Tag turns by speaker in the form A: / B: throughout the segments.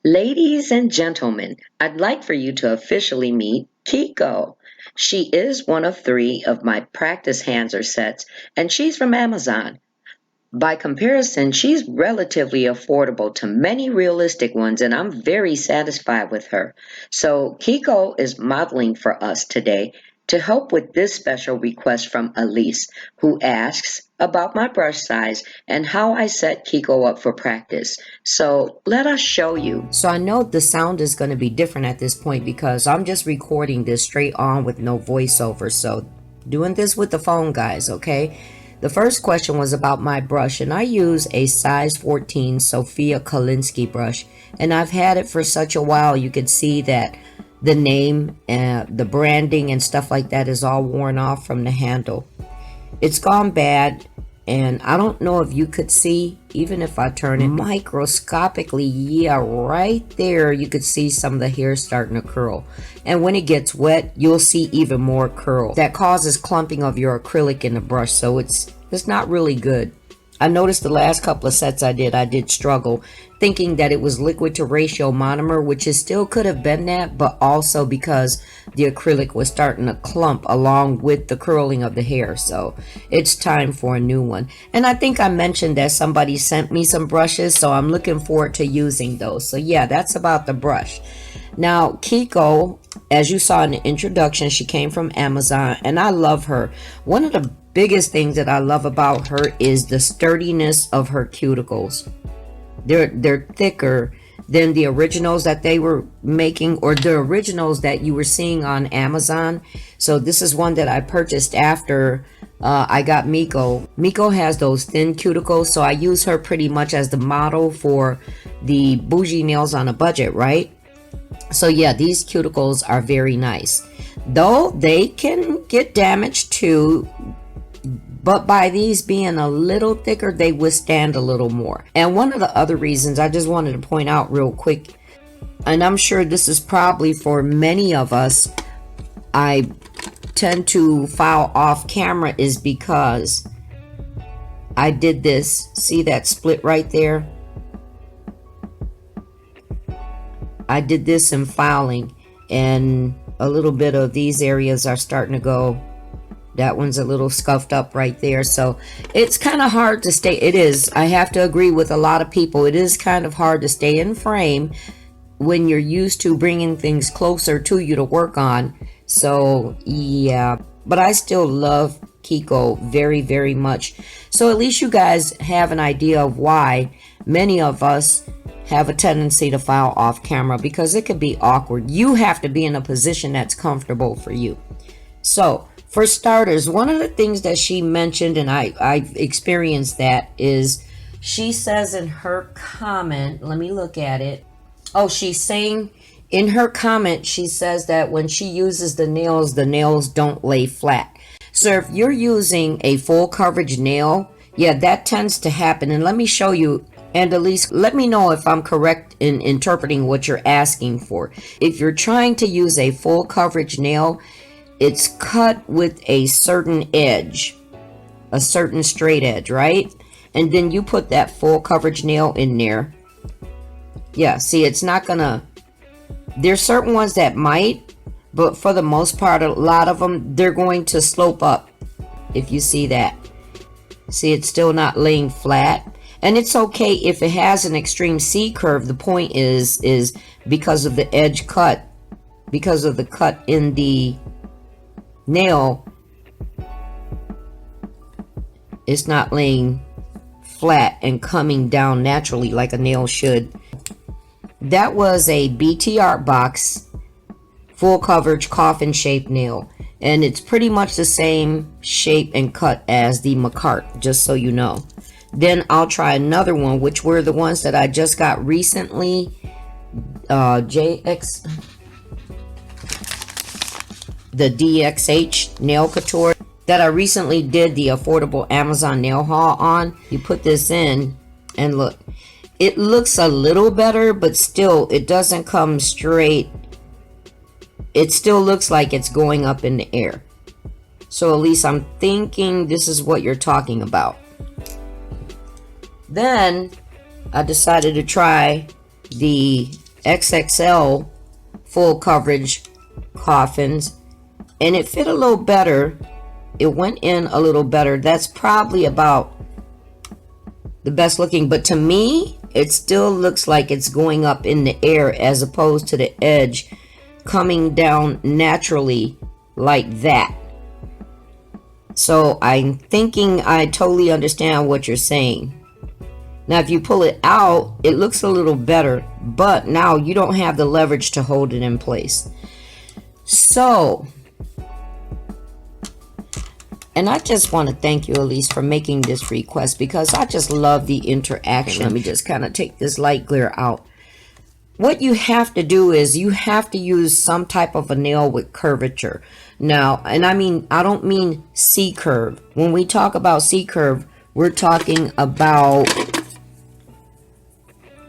A: Ladies and gentlemen, I'd like for you to officially meet Kiko. She is one of three of my practice Hanser sets, and she's from Amazon. By comparison, she's relatively affordable to many realistic ones, and I'm very satisfied with her. So, Kiko is modeling for us today to help with this special request from Elise, who asks about my brush size and how I set Kiko up for practice. So, let us show you. So, I know the sound is going to be different at this point because I'm just recording this straight on with no voiceover. So, doing this with the phone, guys, okay? The first question was about my brush, and I use a size 14 Sophia Kalinsky brush, and I've had it for such a while. You could see that the name, the branding and stuff like that is all worn off from the handle. It's gone bad, and I don't know if you could see, even if I turn it microscopically, yeah, right there, you could see some of the hair starting to curl. And when it gets wet, you'll see even more curl. That causes clumping of your acrylic in the brush, so it's not really good. I noticed the last couple of sets I did struggle, thinking that it was liquid to ratio monomer, which is still could have been that, but also because the acrylic was starting to clump along with the curling of the hair. So it's time for a new one. And I think I mentioned that somebody sent me some brushes, so I'm looking forward to using those. So yeah, that's about the brush. Now, Kiko, as you saw in the introduction, she came from Amazon, and I love her. One of the biggest things that I love about her is the sturdiness of her cuticles. They're thicker than the originals that they were making, or the originals that you were seeing on Amazon. So this is one that I purchased after I got Miko. Miko has those thin cuticles, so I use her pretty much as the model for the bougie nails on a budget, right? So yeah, these cuticles are very nice, though they can get damaged too. But by these being a little thicker, they withstand a little more. And one of the other reasons I just wanted to point out real quick, and I'm sure this is probably for many of us, I tend to file off camera, is because I did this. See that split right there? I did this in filing, and a little bit of these areas are starting to go. That one's a little scuffed up right there. So it's kind of hard to stay. It is. I have to agree with a lot of people. It is kind of hard to stay in frame when you're used to bringing things closer to you to work on. So yeah, but I still love Kiko very, very much. So at least you guys have an idea of why many of us have a tendency to file off camera, because it can be awkward. You have to be in a position that's comfortable for you. So for starters, one of the things that she mentioned, and I've experienced that, is she says in her comment, let me look at it. Oh, she's saying in her comment, she says that when she uses the nails don't lay flat. So if you're using a full coverage nail, yeah, that tends to happen. And let me show you, and at least let me know if I'm correct in interpreting what you're asking for. If you're trying to use a full coverage nail, it's cut with a certain edge, a certain straight edge, right? And then you put that full coverage nail in there. Yeah, see, it's not gonna, there's certain ones that might, but for the most part, a lot of them, they're going to slope up. If you see that, see, it's still not laying flat. And it's okay if it has an extreme C curve. The point is because of the edge cut, because of the cut in the nail, it's not laying flat and coming down naturally like a nail should. That was a BT Art Box full coverage coffin shaped nail, and it's pretty much the same shape and cut as the Macart, just so you know. Then I'll try another one, which were the ones that I just got recently, the DXH nail couture that I recently did the affordable Amazon nail haul on. You put this in and look, it looks a little better, but still it doesn't come straight. It still looks like it's going up in the air. So at least I'm thinking this is what you're talking about. Then I decided to try the
B: XXL full coverage coffins, and it fit a little better. It went in a little better. That's probably about the best looking, but to me it still looks like it's going up in the air as opposed to the edge coming down naturally like that. So I'm thinking I totally understand what you're saying. Now if you pull it out, it looks a little better, but now you don't have the leverage to hold it in place. So, and I just want to thank you, Elise, for making this request, because I just love the interaction. Let me just kind of take this light glare out. What you have to do is you have to use some type of a nail with curvature. Now, and I don't mean C-curve. When we talk about C-curve, we're talking about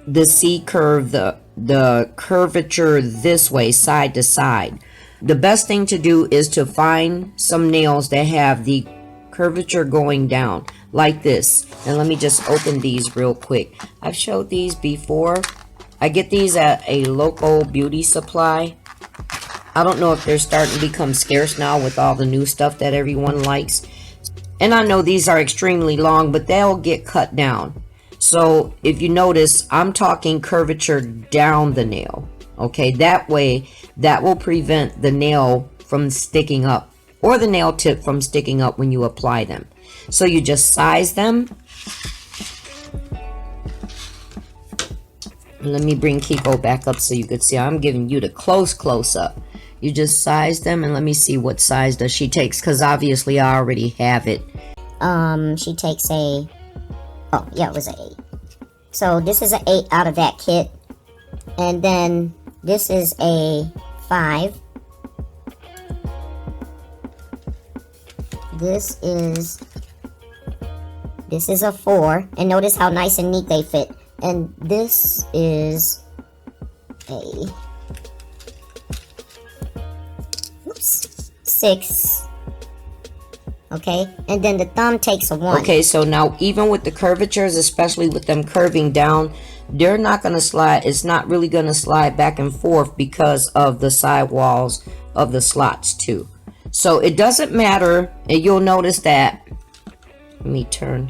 B: the C-curve, the curvature this way, side to side. The best thing to do is to find some nails that have the curvature going down like this. And let me just open these real quick. I've showed these before. I get these at a local beauty supply. I don't know if they're starting to become scarce now with all the new stuff that everyone likes. And I know these are extremely long, but they'll get cut down. So if you notice, I'm talking curvature down the nail. Okay, that way, that will prevent the nail from sticking up, or the nail tip from sticking up when you apply them. So you just size them. Let me bring Kiko back up so you could see. I'm giving you the close up. You just size them, and let me see what size does she takes, because obviously I already have it.
C: She takes a, oh yeah, it was an 8. So this is an 8 out of that kit, and then this is a 5. This is a 4, and notice how nice and neat they fit. And this is a 6. Okay, and then the thumb takes a 1.
B: Okay, so now even with the curvatures, especially with them curving down, they're not going to slide. It's not really going to slide back and forth because of the side walls of the slots too. So it doesn't matter, and you'll notice that. Let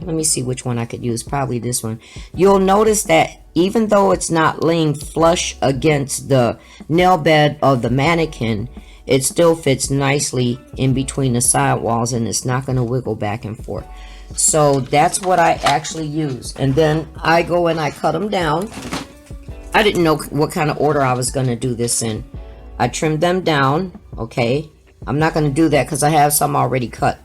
B: me see which one I could use. Probably this one. You'll notice that even though it's not laying flush against the nail bed of the mannequin, it still fits nicely in between the side walls, and it's not going to wiggle back and forth. So that's what I actually use. And then I go and I cut them down. I didn't know what kind of order I was going to do this in. I trimmed them down. Okay, I'm not going to do that because I have some already cut.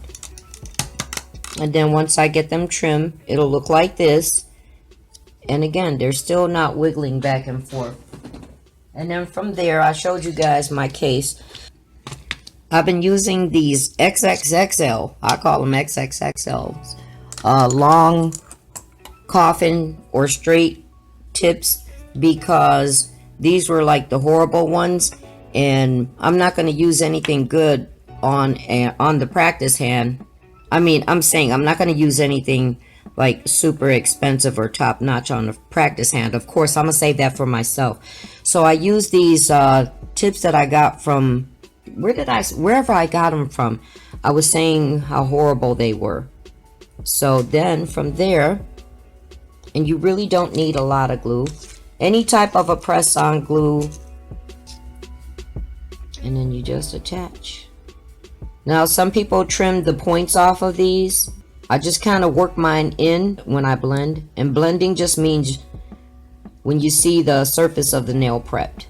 B: And then once I get them trimmed, it'll look like this. And again, they're still not wiggling back and forth. And then from there, I showed you guys my case. I've been using these XXXL, I call them XXXLs, long coffin or straight tips, because these were like the horrible ones, and I'm not going to use anything good on the practice hand. I'm saying I'm not going to use anything like super expensive or top notch on the practice hand. Of course, I'm going to save that for myself. So I use these tips that I got from, wherever I got them from. I was saying how horrible they were. So then from there, and you really don't need a lot of glue, any type of a press-on glue, and then you just attach. Now, some people trim the points off of these. I just kind of work mine in when I blend. And blending just means when you see the surface of the nail prepped.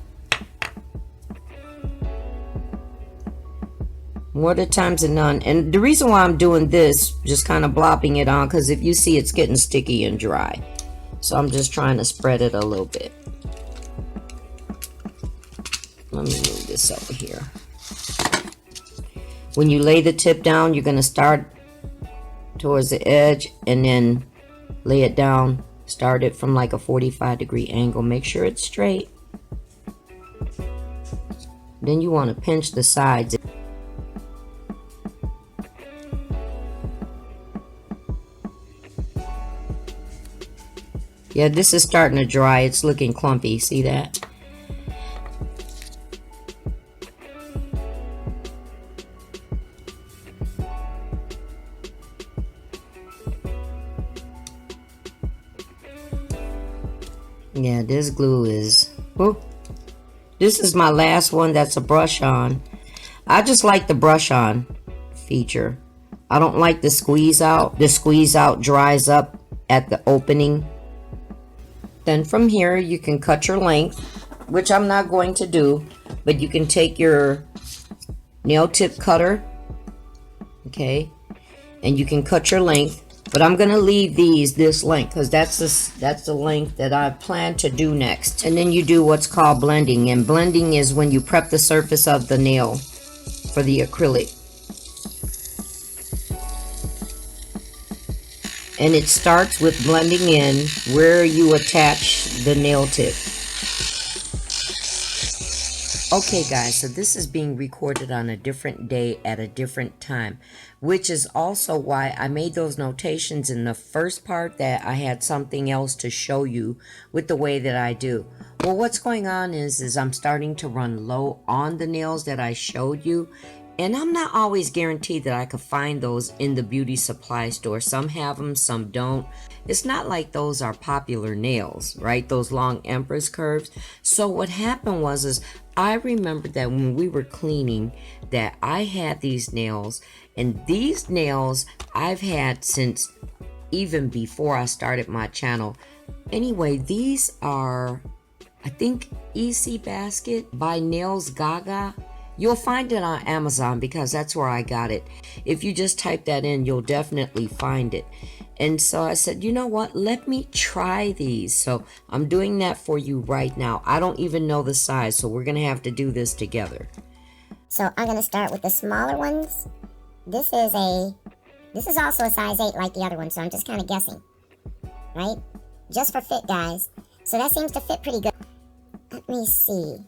B: More the times than none. And the reason why I'm doing this, just kind of blopping it on, because if you see it's getting sticky and dry. So I'm just trying to spread it a little bit. Let me move this over here. When you lay the tip down, you're going to start towards the edge and then lay it down. Start it from like a 45-degree angle. Make sure it's straight. Then you want to pinch the sides. Yeah, this is starting to dry. It's looking clumpy. See that? this glue is, whoop. This is my last one that's a brush on. I just like the brush on feature. I don't like the squeeze out. The squeeze out dries up at the opening. Then from here you can cut your length, which I'm not going to do, but you can take your nail tip cutter, okay, and you can cut your length. But I'm gonna leave these this length because that's the length that I plan to do next. And then you do what's called blending, and blending is when you prep the surface of the nail for the acrylic. And it starts with blending in where you attach the nail tip. Okay guys, so this is being recorded on a different day at a different time, which is also why I made those notations in the first part that I had something else to show you with the way that I do. Well, what's going on is I'm starting to run low on the nails that I showed you, and I'm not always guaranteed that I could find those in the beauty supply store. Some have them, some don't. It's not like those are popular nails, right? Those long empress curves. So what happened was I remembered that when we were cleaning that I had these nails, and these nails I've had since even before I started my channel. Anyway, these are, I think, EC Basket by Nails Gaga. You'll find it on Amazon because that's where I got it. If you just type that in, you'll definitely find it. And so I said, you know what? Let me try these. So I'm doing that for you right now. I don't even know the size, so we're going to have to do this together.
C: So I'm going to start with the smaller ones. This is also a size 8 like the other one, so I'm just kind of guessing. Right? Just for fit, guys. So that seems to fit pretty good. Let me see.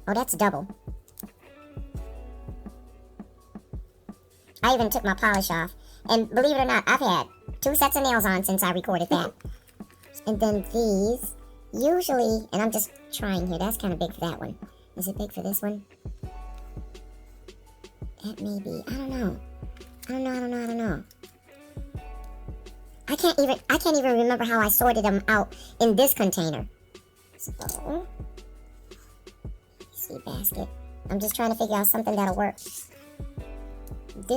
C: Oh, that's double. I even took my polish off. And believe it or not, I've had 2 sets of nails on since I recorded that. And then these, usually, and I'm just trying here, that's kind of big for that one. Is it big for this one? That may be, I don't know. I can't even remember how I sorted them out in this container. So, see basket. I'm just trying to figure out something that'll work.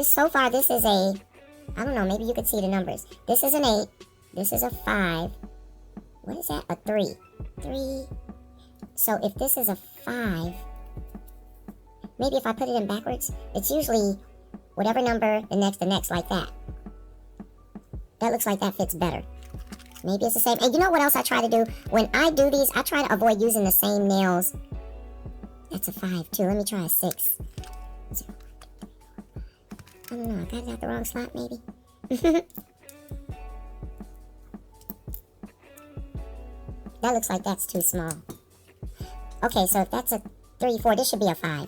C: So far, this is a, I don't know, maybe you could see the numbers. This is an 8. This is a 5. What is that? A 3. 3. So if this is a 5, maybe if I put it in backwards, it's usually whatever number, the next, like that. That looks like that fits better. Maybe it's the same. And you know what else I try to do? When I do these, I try to avoid using the same nails. That's a 5 too. Let me try a 6. I don't know, I got it out the wrong slot, maybe. That looks like that's too small. Okay, so if that's a 3, 4, this should be a 5.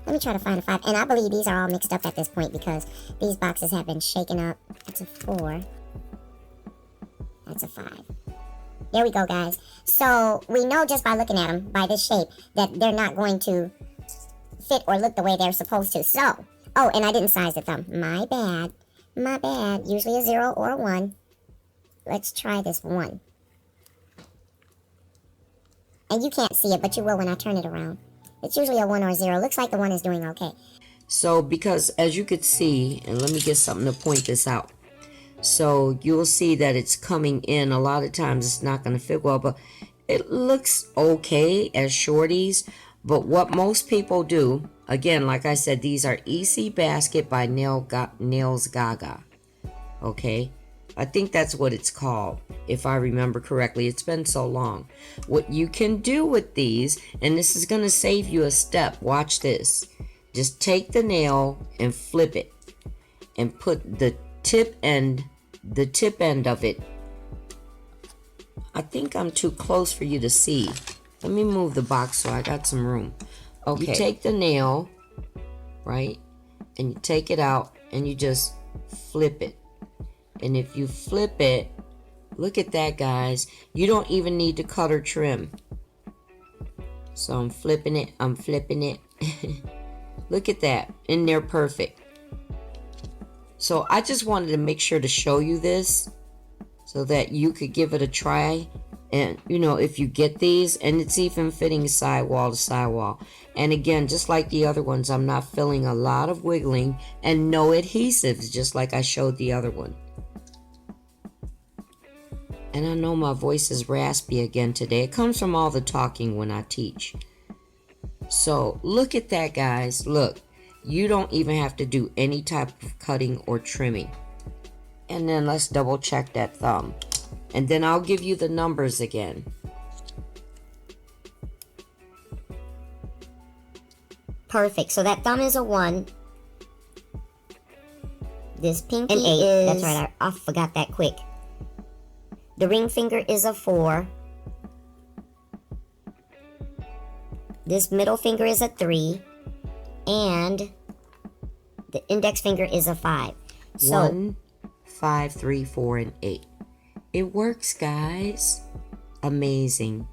C: Let me try to find a 5. And I believe these are all mixed up at this point because these boxes have been shaken up. That's a 4. That's a 5. There we go, guys. So we know just by looking at them, by this shape, that they're not going to fit or look the way they're supposed to. So, oh, and I didn't size the thumb. My bad. My bad. Usually a 0 or a 1. Let's try this 1. And you can't see it, but you will when I turn it around. It's usually a 1 or a 0. Looks like the 1 is doing okay.
B: So because as you could see, and let me get something to point this out. So you'll see that it's coming in. A lot of times it's not going to fit well, but it looks okay as shorties. But what most people do, again, like I said, these are EC Basket by Nails Gaga. Okay, I think that's what it's called, if I remember correctly. It's been so long. What you can do with these, and this is going to save you a step. Watch this. Just take the nail and flip it, and put the tip end of it. I think I'm too close for you to see. Let me move the box so I got some room. Okay, you take the nail, right, and you take it out and you just flip it. And if you flip it, look at that, guys. You don't even need to cut or trim. So I'm flipping it. Look at that. And they're perfect. So I just wanted to make sure to show you this so that you could give it a try And you know, if you get these, and it's even fitting sidewall to sidewall. And again, just like the other ones, I'm not feeling a lot of wiggling and no adhesives, just like I showed the other one. And I know my voice is raspy again today. It comes from all the talking when I teach. So look at that, guys. Look, you don't even have to do any type of cutting or trimming. And then let's double check that thumb. And then I'll give you the numbers again.
C: Perfect. So that thumb is a 1. This pinky an 8. That's right. I forgot that quick. The ring finger is a 4. This middle finger is a 3. And the index finger is a 5. So
B: 1, 5, 3, 4, and 8. It works, guys. Amazing.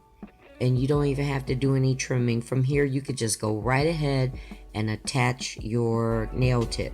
B: And you don't even have to do any trimming. From here, you could just go right ahead and attach your nail tip.